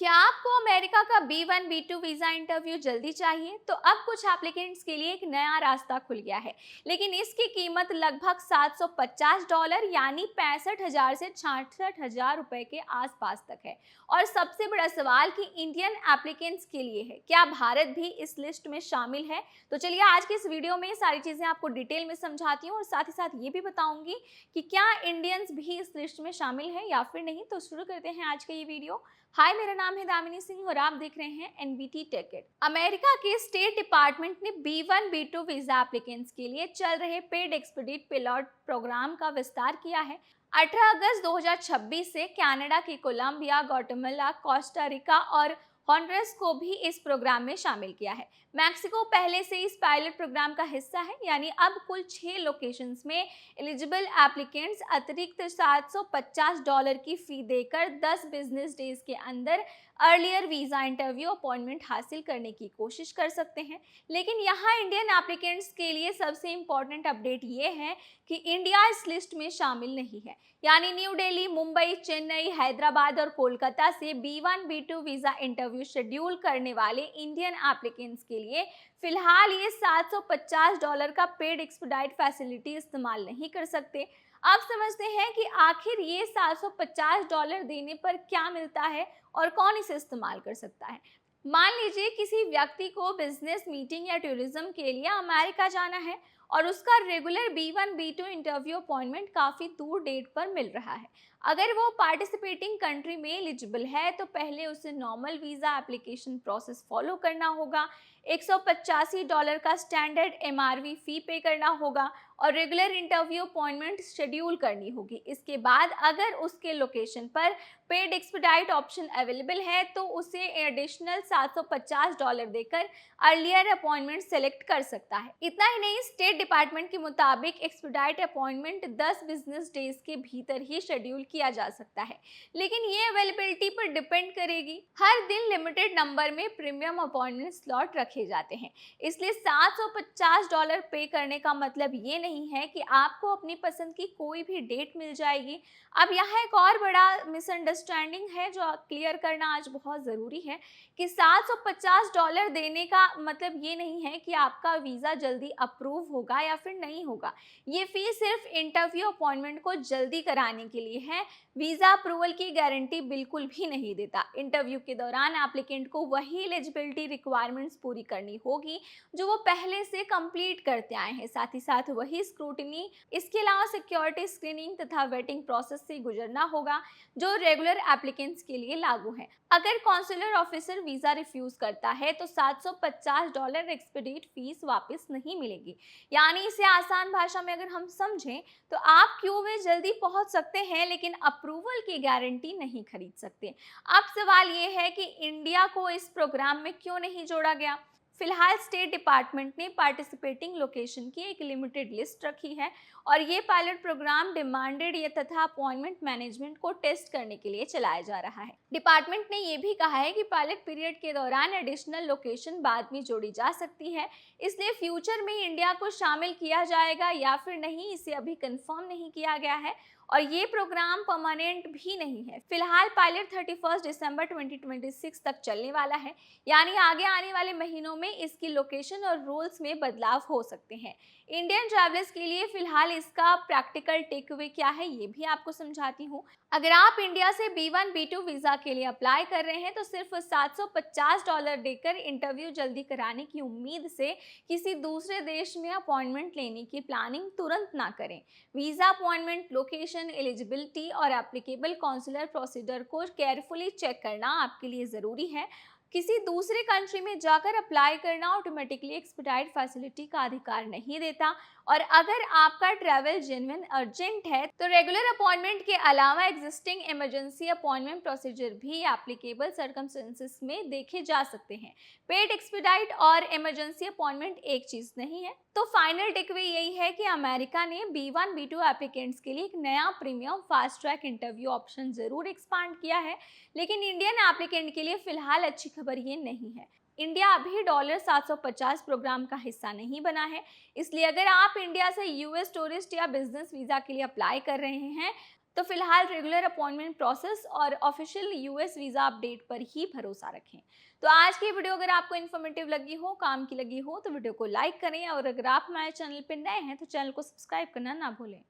क्या आपको अमेरिका का B1 B2 वीजा इंटरव्यू जल्दी चाहिए? तो अब कुछ एप्लीकेंट्स के लिए एक नया रास्ता खुल गया है, लेकिन इसकी कीमत लगभग $750 यानी 65,000 से 66,000 रुपए के आसपास तक है। और सबसे बड़ा सवाल कि इंडियन एप्लीकेंट्स के लिए है, क्या भारत भी इस लिस्ट में शामिल है? तो चलिए आज की इस वीडियो में सारी चीजें आपको डिटेल में समझाती हूँ और साथ ही साथ ये भी बताऊंगी कि क्या इंडियंस भी इस लिस्ट में शामिल है या फिर नहीं। तो शुरू करते हैं आज का ये वीडियो। हाय, मेरा नाम है दामिनी सिंह और आप देख रहे हैं एनबीटी टेक। अमेरिका के स्टेट डिपार्टमेंट ने B1 B2 वीजा एप्लीकेंट्स के लिए चल रहे पेड एक्सपीडिट पिलॉट प्रोग्राम का विस्तार किया है। 18 अगस्त 2026 से कनाडा की कोलंबिया, ग्वाटेमाला, कोस्टा रिका और हॉन्डुरस को भी इस प्रोग्राम में शामिल किया है। मैक्सिको पहले से इस पायलट प्रोग्राम का हिस्सा है, यानी अब कुल 6 लोकेशंस में एलिजिबल एप्लीकेंट्स अतिरिक्त $750 की फी देकर 10 बिजनेस डेज के अंदर अर्लियर वीजा इंटरव्यू अपॉइंटमेंट हासिल करने की कोशिश कर सकते हैं। लेकिन यहाँ इंडियन एप्लीकेंट्स के लिए सबसे इम्पोर्टेंट अपडेट ये है कि इंडिया इस लिस्ट में शामिल नहीं है, यानी न्यू दिल्ली, मुंबई, चेन्नई, हैदराबाद और कोलकाता से B1 B2 visa interview schedule करने वाले इंडियन एप्लीकेंट्स के लिए फिलहाल ये $750 का पेड एक्सपेडाइट फैसिलिटी इस्तेमाल नहीं कर सकते। अब समझते हैं कि आखिर ये $750 देने पर क्या मिलता है और कौन इसे इस्तेमाल कर सकता है। मान लीजिए किसी व्यक्ति को बिजनेस मीटिंग या टूरिज्म के लिए अमेरिका जाना है और उसका regular B1 B2 interview appointment काफ़ी दूर डेट पर मिल रहा है। अगर वो पार्टिसिपेटिंग कंट्री में एलिजिबल है तो पहले उसे normal visa application process follow करना होगा, $185 का स्टैंडर्ड MRV फी पे करना होगा और रेगुलर इंटरव्यू अपॉइंटमेंट शेड्यूल करनी होगी। इसके बाद अगर उसके लोकेशन पर पेड एक्सपेडाइट ऑप्शन अवेलेबल है तो उसे एडिशनल $750 देकर अर्लियर अपॉइंटमेंट सेलेक्ट कर सकता है। इतना ही नहीं, स्टेट डिपार्टमेंट के मुताबिक एक्सपेडाइट अपॉइंटमेंट 10 बिजनेस डेज के भीतर ही शेड्यूल किया जा सकता है, लेकिन ये अवेलेबिलिटी पर डिपेंड करेगी। हर दिन लिमिटेड नंबर में प्रीमियम अपॉइंटमेंट स्लॉट रखे जाते हैं, इसलिए $750 पे करने का मतलब ये नहीं है कि आपको अपनी पसंद की कोई भी डेट मिल जाएगी। अब यहाँ एक और बड़ा मिसअंडरस्टैंडिंग है जो क्लियर करना आज बहुत ज़रूरी है कि $750 देने का मतलब ये नहीं है कि आपका वीज़ा जल्दी अप्रूव होगा या फिर नहीं होगा। ये फी सिर्फ इंटरव्यू अपॉइंटमेंट को जल्दी कराने के लिए है, वीज़ा अप्रूवल की गारंटी बिल्कुल भी नहीं देता। इंटरव्यू के दौरान एप्लीकेंट को वही एलिजिबिलिटी रिक्वायरमेंट्स पूरी करनी होगी जो वो पहले से कंप्लीट करते आए हैं, साथ ही साथ वही स्क्रूटिनी, इसके अलावा सिक्योरिटी स्क्रीनिंग तथा वेटिंग प्रोसेस से गुजरना होगा जो रेगुलर एप्लीकेंट्स के लिए लागू है। अगर कॉन्सुलर ऑफिसर वीज़ा रिफ्यूज़ करता है तो $750 एक्सपेडिट फीस वापस नहीं मिलेगी। यानी इसे आसान भाषा में अगर हम समझें तो आप क्यू में जल्दी पहुंच सकते हैं लेकिन अप्रूवल की गारंटी नहीं खरीद सकते। अब सवाल ये है कि इंडिया को इस प्रोग्राम में क्यों नहीं जोड़ा गया। फिलहाल स्टेट डिपार्टमेंट ने पार्टिसिपेटिंग लोकेशन की एक लिमिटेड लिस्ट रखी है और ये पायलट प्रोग्राम डिमांडेड या तथा अपॉइंटमेंट मैनेजमेंट को टेस्ट करने के लिए चलाया जा रहा है। डिपार्टमेंट ने ये भी कहा है कि पायलट पीरियड के दौरान एडिशनल लोकेशन बाद में जोड़ी जा सकती है, इसलिए फ्यूचर में इंडिया को शामिल किया जाएगा या फिर नहीं इसे अभी कंफर्म नहीं किया गया है और ये प्रोग्राम परमानेंट भी नहीं है। फिलहाल पायलट 31 दिसंबर 2026 तक चलने वाला है, यानी आगे आने वाले महीनों में इसकी लोकेशन और रूल्स में बदलाव हो सकते हैं। इंडियन ट्रैवलर्स के लिए फिलहाल इसका प्रैक्टिकल टेक अवे क्या है ये भी आपको समझाती हूँ। अगर आप इंडिया से B1 B2 वीज़ा के लिए अप्लाई कर रहे हैं तो सिर्फ $750 देकर इंटरव्यू जल्दी कराने की उम्मीद से किसी दूसरे देश में अपॉइंटमेंट लेने की प्लानिंग तुरंत ना करें। वीज़ा अपॉइंटमेंट, लोकेशन, एलिजिबिलिटी और एप्लीकेबल कॉन्सुलर प्रोसीजर को केयरफुली चेक करना आपके लिए ज़रूरी है। किसी दूसरे कंट्री में जाकर अप्लाई करना ऑटोमेटिकली एक्सपेडाइट फैसिलिटी का अधिकार नहीं देता और अगर आपका ट्रैवल जेन्युइन अर्जेंट है तो रेगुलर अपॉइंटमेंट के अलावा एग्जिस्टिंग इमरजेंसी अपॉइंटमेंट प्रोसीजर भी एप्लीकेबल सर्कमस्टेंसेस में देखे जा सकते हैं। पेड एक्सपेडाइट और इमरजेंसी अपॉइंटमेंट एक चीज़ नहीं है। तो फाइनल टेकअवे यही है कि अमेरिका ने B1 B2 एप्लीकेंट्स के लिए एक नया premium fast track interview option जरूर एक्सपांड किया है, लेकिन इंडियन एप्लीकेंट के लिए फिलहाल अच्छी खबर ये नहीं है। इंडिया अभी $750 प्रोग्राम का हिस्सा नहीं बना है, इसलिए अगर आप इंडिया से US टूरिस्ट या बिजनेस वीज़ा के लिए अप्लाई कर रहे हैं तो फिलहाल रेगुलर अपॉइंटमेंट प्रोसेस और ऑफिशियल यूएस वीज़ा अपडेट पर ही भरोसा रखें। तो आज की वीडियो अगर आपको इन्फॉर्मेटिव लगी हो, काम की लगी हो, तो वीडियो को लाइक करें और अगर आप हमारे चैनल पर नए हैं तो चैनल को सब्सक्राइब करना ना भूलें।